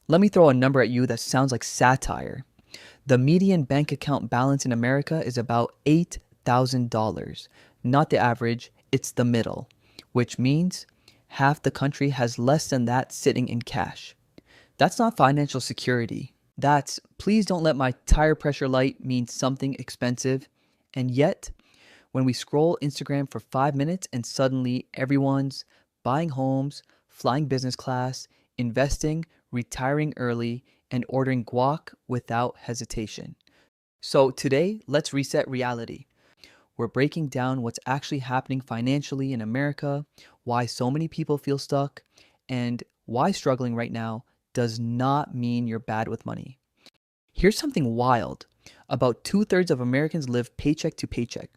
Let me throw a number at you that sounds like satire. The median bank account balance in America is about $8,000. Not the average, it's the middle, which means half the country has less than that sitting in cash. That's not financial security. That's please don't let my tire pressure light mean something expensive. And yet, when we scroll Instagram for 5 minutes and suddenly everyone's buying homes, flying business class, investing, retiring early, and ordering guac without hesitation. So today, let's reset reality. We're breaking down what's actually happening financially in America, why so many people feel stuck, and why struggling right now does not mean you're bad with money. Here's something wild. About two-thirds of Americans live paycheck to paycheck.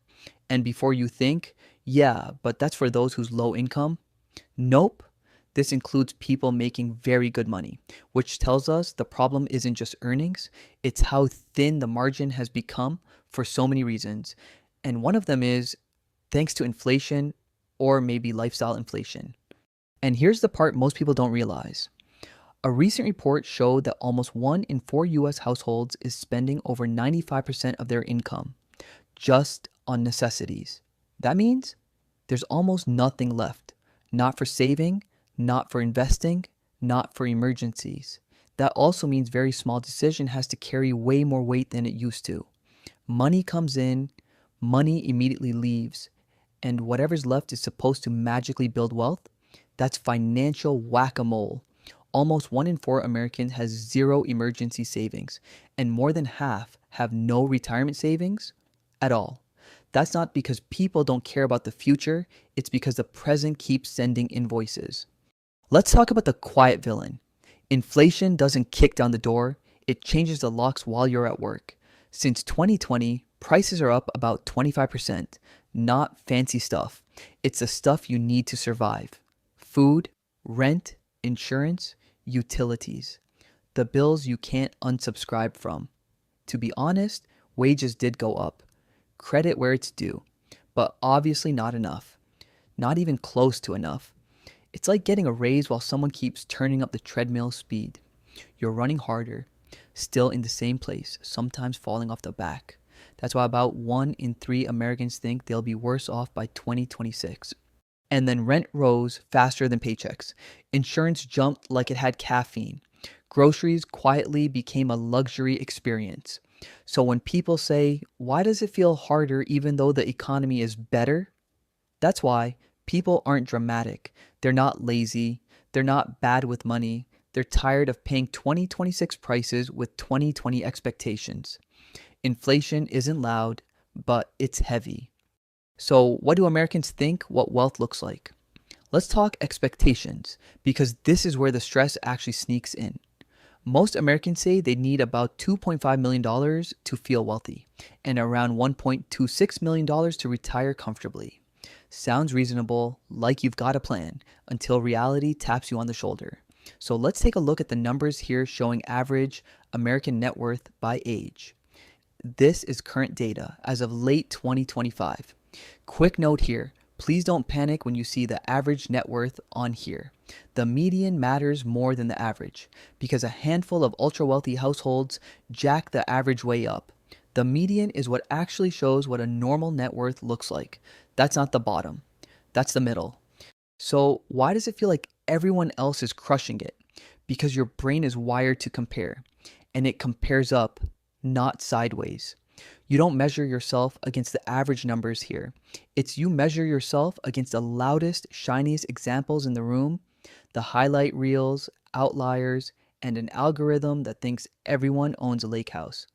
And before you think, yeah, but that's for those who's low income. Nope. This includes people making very good money, which tells us the problem isn't just earnings, it's how thin the margin has become for so many reasons. And one of them is thanks to inflation or maybe lifestyle inflation. And here's the part most people don't realize. A recent report showed that almost 1 in 4 US households is spending over 95% of their income just on necessities. That means there's almost nothing left. Not for saving, not for investing, not for emergencies. That also means very small decision has to carry way more weight than it used to. Money comes in, money immediately leaves, and whatever's left is supposed to magically build wealth. That's financial whack-a-mole. Almost 1 in 4 Americans has zero emergency savings, and more than half have no retirement savings at all. That's not because people don't care about the future, it's because the present keeps sending invoices. Let's talk about the quiet villain. Inflation doesn't kick down the door, it changes the locks while you're at work. Since 2020, prices are up about 25%. Not fancy stuff. It's the stuff you need to survive. Food, rent, insurance, utilities. The bills you can't unsubscribe from. To be honest, wages did go up. Credit where it's due, but obviously not enough. Not even close to enough. It's like getting a raise while someone keeps turning up the treadmill speed. You're running harder, still in the same place, sometimes falling off the back. That's why about 1 in 3 Americans think they'll be worse off by 2026. And then rent rose faster than paychecks. Insurance jumped like it had caffeine. Groceries quietly became a luxury experience. So when people say, why does it feel harder even though the economy is better? That's why people aren't dramatic. They're not lazy. They're not bad with money. They're tired of paying 2026 prices with 2020 expectations. Inflation isn't loud, but it's heavy. So, what do Americans think what wealth looks like? Let's talk expectations, because this is where the stress actually sneaks in. Most Americans say they need about $2.5 million to feel wealthy, and around $1.26 million to retire comfortably. Sounds reasonable, like you've got a plan, until reality taps you on the shoulder. So let's take a look at the numbers here showing average American net worth by age. This is current data as of late 2025. Quick note here, please don't panic when you see the average net worth on here. The median matters more than the average because a handful of ultra wealthy households jack the average way up. The median is what actually shows what a normal net worth looks like. That's not the bottom, that's the middle. So why does it feel like everyone else is crushing it? Because your brain is wired to compare, and it compares up, not sideways. You don't measure yourself against the average numbers here. It's you measure yourself against the loudest, shiniest examples in the room, the highlight reels, outliers, and an algorithm that thinks everyone owns a lake house.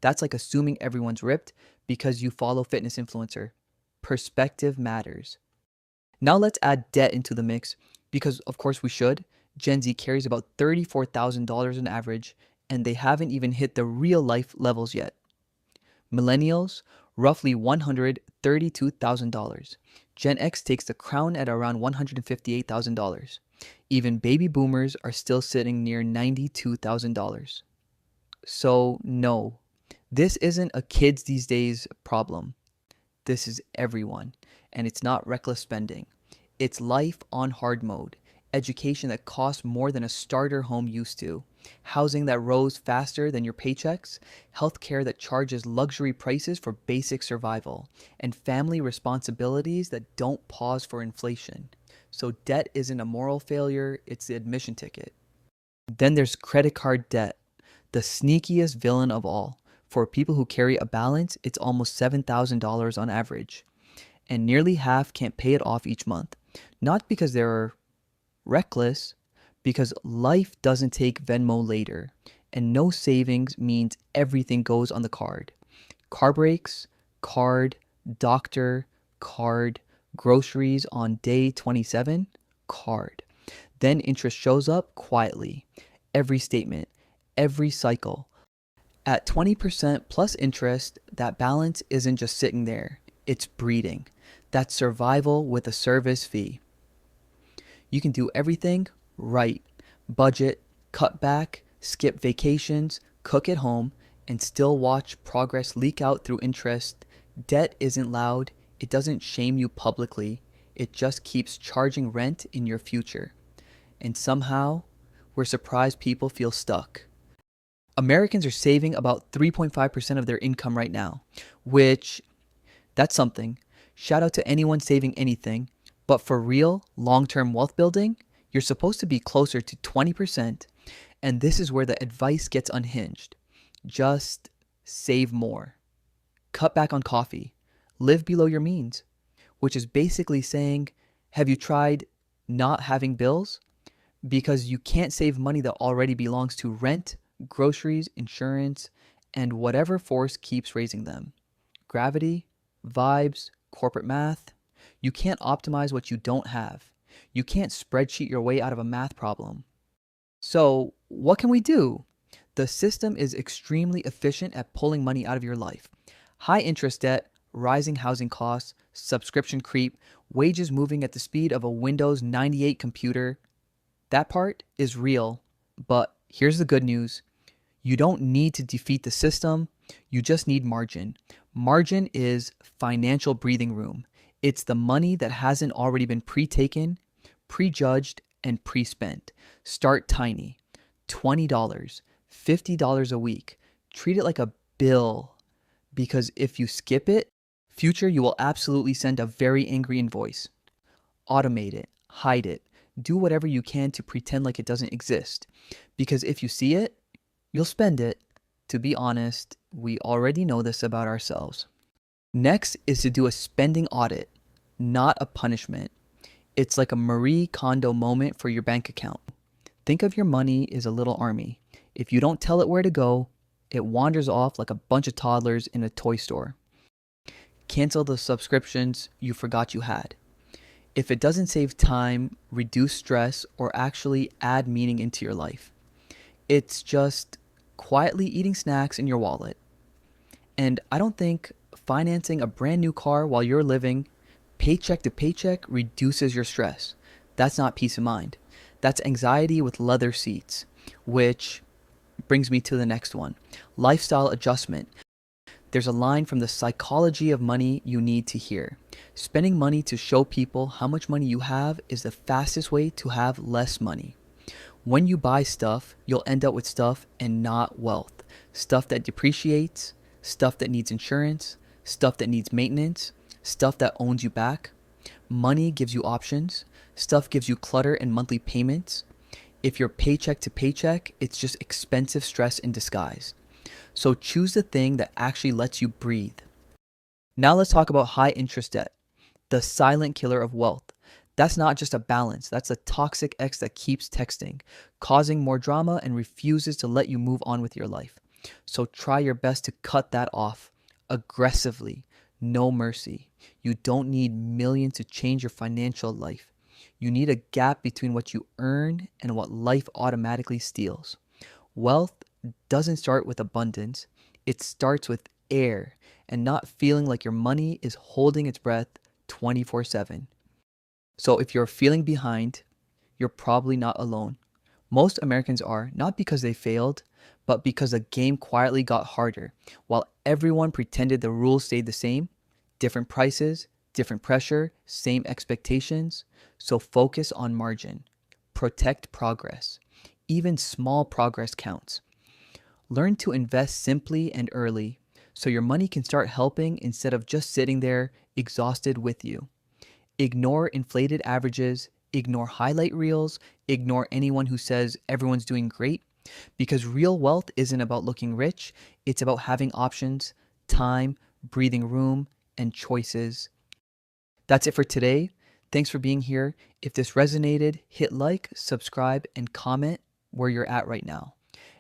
That's like assuming everyone's ripped because you follow fitness influencer. Perspective matters. Now let's add debt into the mix because of course we should. Gen Z carries about $34,000 on average and they haven't even hit the real life levels yet. Millennials, roughly $132,000. Gen X takes the crown at around $158,000. Even baby boomers are still sitting near $92,000. So no, this isn't a kids these days problem. This is everyone. And it's not reckless spending. It's life on hard mode. Education that costs more than a starter home used to. housing that rose faster than your paychecks, healthcare that charges luxury prices for basic survival, and family responsibilities that don't pause for inflation. So debt isn't a moral failure, it's the admission ticket. Then there's credit card debt, the sneakiest villain of all. For people who carry a balance, it's almost $7,000 on average, and nearly half can't pay it off each month. Not because they're reckless, because life doesn't take Venmo later, and no savings means everything goes on the card. Car breaks, card, doctor, card, groceries on day 27, card. Then interest shows up quietly. Every statement, every cycle. At 20% plus interest, that balance isn't just sitting there, it's breeding. That's survival with a service fee. You can do everything right: budget, cut back, skip vacations, cook at home, and still watch progress leak out through interest. Debt isn't loud, it doesn't shame you publicly, it just keeps charging rent in your future. And somehow, we're surprised people feel stuck. Americans are saving about 3.5% of their income right now, which, that's something. Shout out to anyone saving anything. But for real, long-term wealth building, you're supposed to be closer to 20%. And this is where the advice gets unhinged. Just save more. Cut back on coffee. Live below your means. Which is basically saying, have you tried not having bills? Because you can't save money that already belongs to rent, groceries, insurance, and whatever force keeps raising them. Gravity, vibes, corporate math. You can't optimize what you don't have. You can't spreadsheet your way out of a math problem. So, what can we do? The system is extremely efficient at pulling money out of your life. High interest debt, rising housing costs, subscription creep, wages moving at the speed of a Windows 98 computer. That part is real, but here's the good news. You don't need to defeat the system, you just need margin. Margin is financial breathing room. It's the money that hasn't already been pre-taken, prejudged, and pre-spent. Start tiny. $20, $50 a week. Treat it like a bill, because if you skip it, future you will absolutely send a very angry invoice. Automate it, hide it, do whatever you can to pretend like it doesn't exist. Because if you see it, you'll spend it. To be honest, we already know this about ourselves. Next is to do a spending audit, not a punishment. It's like a Marie Kondo moment for your bank account. Think of your money as a little army. If you don't tell it where to go, it wanders off like a bunch of toddlers in a toy store. Cancel the subscriptions you forgot you had. If it doesn't save time, reduce stress, or actually add meaning into your life, it's just quietly eating snacks in your wallet. And I don't think financing a brand new car while you're living paycheck to paycheck reduces your stress. That's not peace of mind. That's anxiety with leather seats, which brings me to the next one. Lifestyle adjustment. There's a line from The Psychology of Money you need to hear. Spending money to show people how much money you have is the fastest way to have less money. When you buy stuff, you'll end up with stuff and not wealth. Stuff that depreciates, stuff that needs insurance, stuff that needs maintenance, stuff that owns you back. Money gives you options. Stuff gives you clutter and monthly payments. If you're paycheck to paycheck, it's just expensive stress in disguise. So choose the thing that actually lets you breathe. Now let's talk about high interest debt, the silent killer of wealth. That's not just a balance, that's a toxic ex that keeps texting, causing more drama and refuses to let you move on with your life. So try your best to cut that off aggressively, no mercy. You don't need millions to change your financial life. You need a gap between what you earn and what life automatically steals. Wealth doesn't start with abundance, it starts with air and not feeling like your money is holding its breath 24/7. So if you're feeling behind, you're probably not alone. Most Americans are, not because they failed, but because the game quietly got harder. While everyone pretended the rules stayed the same, different prices, different pressure, same expectations. So focus on margin. Protect progress. Even small progress counts. Learn to invest simply and early so your money can start helping instead of just sitting there exhausted with you. Ignore inflated averages, ignore highlight reels, ignore anyone who says everyone's doing great, because real wealth isn't about looking rich, it's about having options, time, breathing room, and choices. That's it for today. Thanks for being here. If this resonated, hit like, subscribe, and comment where you're at right now.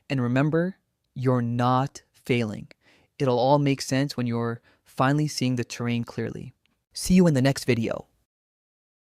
And remember, you're not failing. It'll all make sense when you're finally seeing the terrain clearly. See you in the next video.